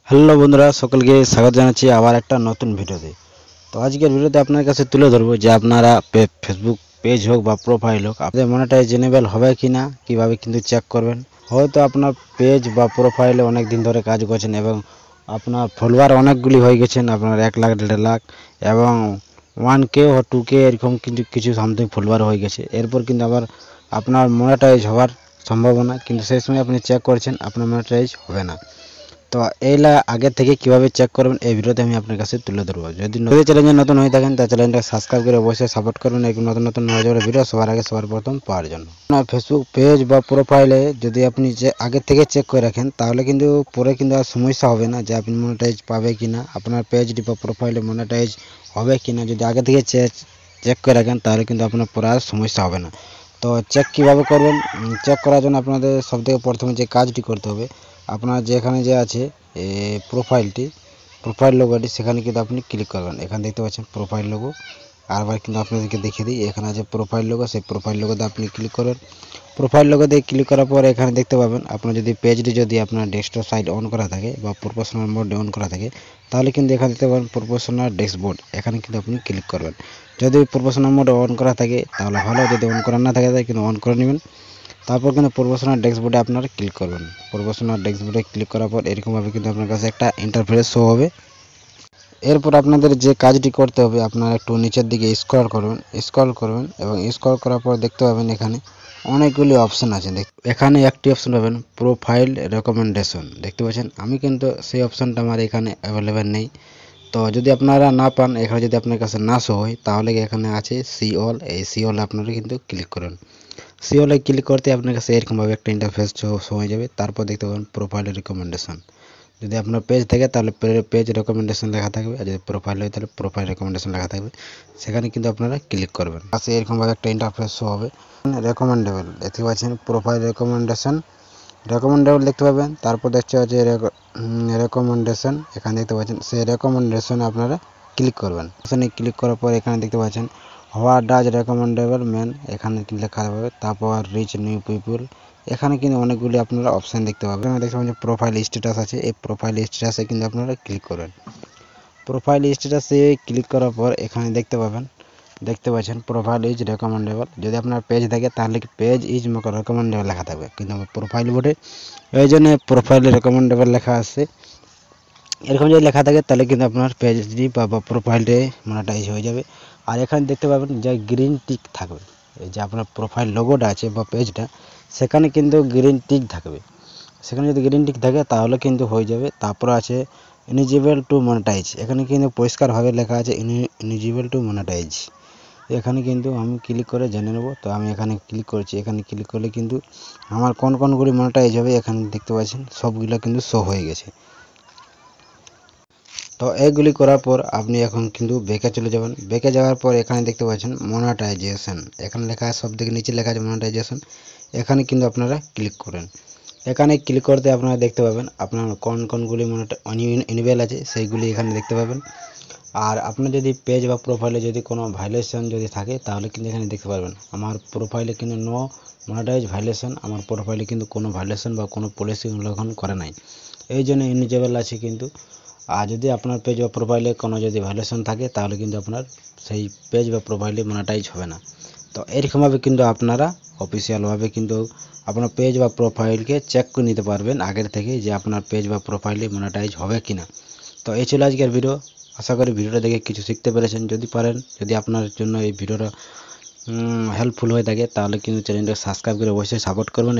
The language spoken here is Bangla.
হ্যালো বন্ধুরা, সকলকে স্বাগত জানাচ্ছি আবার একটা নতুন ভিডিওতে। তো আজকের ভিডিওতে আপনার কাছে তুলে ধরবো যে আপনারা ফেসবুক পেজ হোক বা প্রোফাইল হোক আপনাদের মনিটাইজেবল হবে কিনা, কিভাবে কিন্তু চেক করবেন। হয়তো আপনার পেজ বা প্রোফাইলে অনেক দিন ধরে কাজ করছেন এবং আপনার ফলোয়ার অনেকগুলি হয়ে গেছেন, আপনার 1 লাখ 1.5 লাখ এবং 1K ও 2K এরকম কিন্তু কিছু সামথিং ফলোয়ার হয়ে গেছে। এরপর কিন্তু আবার আপনার মনিটাইজ হওয়ার সম্ভাবনা, কিন্তু সেই সময় আপনি চেক করছেন আপনার মনিটাইজ হবে না। তো এইলা আগে থেকে কিভাবে চেক করবেন এই ভিডিওতে আমি আপনার কাছে তুলে ধরবো। যদি চ্যানেলে নতুন হয়ে থাকেন তাহলে চ্যানেলটা সাবস্ক্রাইব করে অবশ্যই সাপোর্ট করবেন এই নতুন নতুন নজরের ভিডিও সবার আগে সবার প্রথম পাওয়ার জন্য। আপনার ফেসবুক পেজ বা প্রোফাইলে যদি আপনি যে আগে থেকে চেক করে রাখেন তাহলে কিন্তু পরে কিন্তু আর সমস্যা হবে না যে আপনি মনিটাইজ পাবে কিনা, আপনার পেজ বা প্রোফাইলে মনিটাইজ হবে কিনা। যদি আগে থেকে চেক করে রাখেন তাহলে কিন্তু আপনার পরে আর সমস্যা হবে না। তো চেক কিভাবে করবেন, চেক করার জন্য আপনাদের সবথেকে প্রথমে যে কাজটি করতে হবে, আপনার যেখানে যে আছে প্রোফাইল লোগোটি, সেখানে কিন্তু আপনি ক্লিক করবেন। এখানে দেখতে পাচ্ছেন প্রোফাইল লোগো। আরবার কিন্তু আপনাদেরকে দেখিয়ে দিই, এখানে আছে প্রোফাইল লোগো, সেই প্রোফাইল লোগোতে আপনি ক্লিক করবেন। প্রোফাইল লোগোতে ক্লিক করার পর এখানে দেখতে পাবেন আপনার যদি পেজটি যদি আপনার ডেস্কটপ সাইড অন করা থাকে বা প্রফেশনাল মোড অন করা থাকে তাহলে কিন্তু এখানে দেখতে পাবেন প্রফেশনাল ড্যাশবোর্ড, এখানে কিন্তু আপনি ক্লিক করবেন। যদি প্রফেশনাল মোড অন করা থাকে তাহলে ভালো, যদি অন করা না থাকে তাহলে কিন্তু অন করে নেবেন। তারপর কিন্তু প্রফেশনাল ড্যাশবোর্ডে আপনারা ক্লিক করবেন। প্রফেশনাল ড্যাশবোর্ডে ক্লিক করার পর এরকমভাবে কিন্তু আপনার কাছে একটা ইন্টারফেস শো হবে। এরপর আপনাদের যে কাজটি করতে হবে, আপনারা একটু নিচের দিকে স্ক্রল করবেন এবং স্ক্রল করার পর দেখতে পাবেন এখানে অনেকগুলি অপশান আছে। এখানে একটি অপশান পাবেন প্রোফাইল রেকমেন্ডেশন, দেখতে পাচ্ছেন। আমি কিন্তু সেই অপশানটা আমার এখানে অ্যাভেলেবেল নেই। তো যদি আপনারা না পান, এখানে যদি আপনার কাছে না শো হয় তাহলে এখানে আছে সি অল, এই সি অল আপনারা কিন্তু ক্লিক করেন। সি অলে ক্লিক করতে আপনার কাছে এরকমভাবে একটা ইন্টারফেস শো হয়ে যাবে। তারপর দেখতে পাবেন প্রোফাইল রেকমেন্ডেশন। যদি আপনার পেজ থাকে তাহলে পেজ রেকমেন্ডেশন লেখা থাকবে, আর যদি প্রোফাইল হয় তাহলে প্রোফাইল রেকমেন্ডেশন লেখা থাকবে। সেখানে কিন্তু আপনারা ক্লিক করবেন। পাশে এরকমভাবে একটা ইন্টারফেস শো হবে। রেকমেন্ডেবল দেখতে পাচ্ছেন, প্রোফাইল রেকমেন্ডেশন দেখতে পাবেন। তারপর দেখতে পাচ্ছেন রেকমেন্ডেশন, এখানে দেখতে পাচ্ছেন সেই রেকমেন্ডেশনে আপনারা ক্লিক করবেন। এখানে ক্লিক করার পর এখানে দেখতে পাচ্ছেন হোয়াট ডাজ রেকমেন্ডেবল মেন, এখানে লেখা হবে। তারপর রিচ নিউ পিপল, এখানে কিন্তু অনেকগুলি আপনারা অপশান দেখতে পাবেন। দেখতে পাচ্ছেন প্রোফাইল স্ট্যাটাস আছে, এই প্রোফাইল স্ট্যাটাসে কিন্তু আপনারা ক্লিক করবেন। প্রোফাইল স্ট্যাটাসে ক্লিক করার পর এখানে দেখতে পাচ্ছেন প্রোফাইল ইজ রেকমেন্ডেবল। যদি আপনার পেজ থাকে তাহলে পেজ ইজ রেকমেন্ডেবল লেখা থাকবে, কিন্তু আমার প্রোফাইল বোর্ডে এই জন্য প্রোফাইল রেকমেন্ডেবল লেখা আসছে। এরকম যদি লেখা থাকে তাহলে কিন্তু আপনার পেজটি বা প্রোফাইলটি মনিটাইজ হয়ে যাবে। আর এখানে দেখতে পাবেন যে গ্রিন টিক থাকবে, এই যে আপনার প্রোফাইল লোগোটা আছে বা পেজটা, সেখানে কিন্তু গ্রিন টিক থাকবে। সেখানে যদি গ্রিন টিক থাকে তাহলে কিন্তু হয়ে যাবে। তারপর আছে এলিজিবল টু মনিটাইজ, এখানে কিন্তু পরিষ্কারভাবে লেখা আছে এলিজিবল টু মনিটাইজ। এখানে কিন্তু আমি ক্লিক করে জেনে নেব। তো আমি এখানে ক্লিক করছি, এখানে ক্লিক করলে কিন্তু আমার কোনগুলি মনিটাইজ হবে এখানে দেখতে পাচ্ছেন সবগুলো কিন্তু শো হয়ে গেছে। তো এইগুলি করার পর আপনি এখন কিন্তু ব্যাকে চলে যাবেন। ব্যাকে যাওয়ার পর এখানে দেখতে পাচ্ছেন মনিটাইজেশন, এখানে লেখা আছে, সবথেকে নিচে লেখা আছে মনিটাইজেশন। এখানে কিন্তু আপনারা ক্লিক করেন। এখানে ক্লিক করতে আপনারা দেখতে পাবেন আপনার কোনগুলি ইনেবল আছে সেইগুলি এখানে দেখতে পাবেন। আর আপনার যদি পেজ বা প্রোফাইলে যদি কোনো ভাইলেশন যদি থাকে তাহলে কিন্তু এখানে দেখতে পারবেন। আমার প্রোফাইলে কিন্তু নো মনিটাইজ ভাইলেশন, আমার প্রোফাইলে কিন্তু কোনো ভাইলেশন বা কোনো পলিসি উল্লঙ্ঘন করে নাই, এই জন্য ইনেবল আছে কিন্তু। আর যদি আপনার পেজ বা প্রোফাইলে কোনো যদি ভাইলেশন থাকে তাহলে কিন্তু আপনার সেই পেজ বা প্রোফাইলে মনিটাইজ হবে না। তো এরকমভাবে কিন্তু আপনারা অফিসিয়ালভাবে কিন্তু আপনার পেজ বা প্রোফাইলকে চেক করে নিতে পারবেন আগের থেকে যে আপনার পেজ বা প্রোফাইলে মনিটাইজ হবে কিনা। তো এই ছিল আজকের ভিডিও। আশা করি ভিডিওটা দেখে কিছু শিখতে পেরেছেন। যদি আপনার জন্য এই ভিডিওটা হেল্পফুল হয়ে থাকে তাহলে কিন্তু চ্যানেলটা সাবস্ক্রাইব করে অবশ্যই সাপোর্ট করবেন।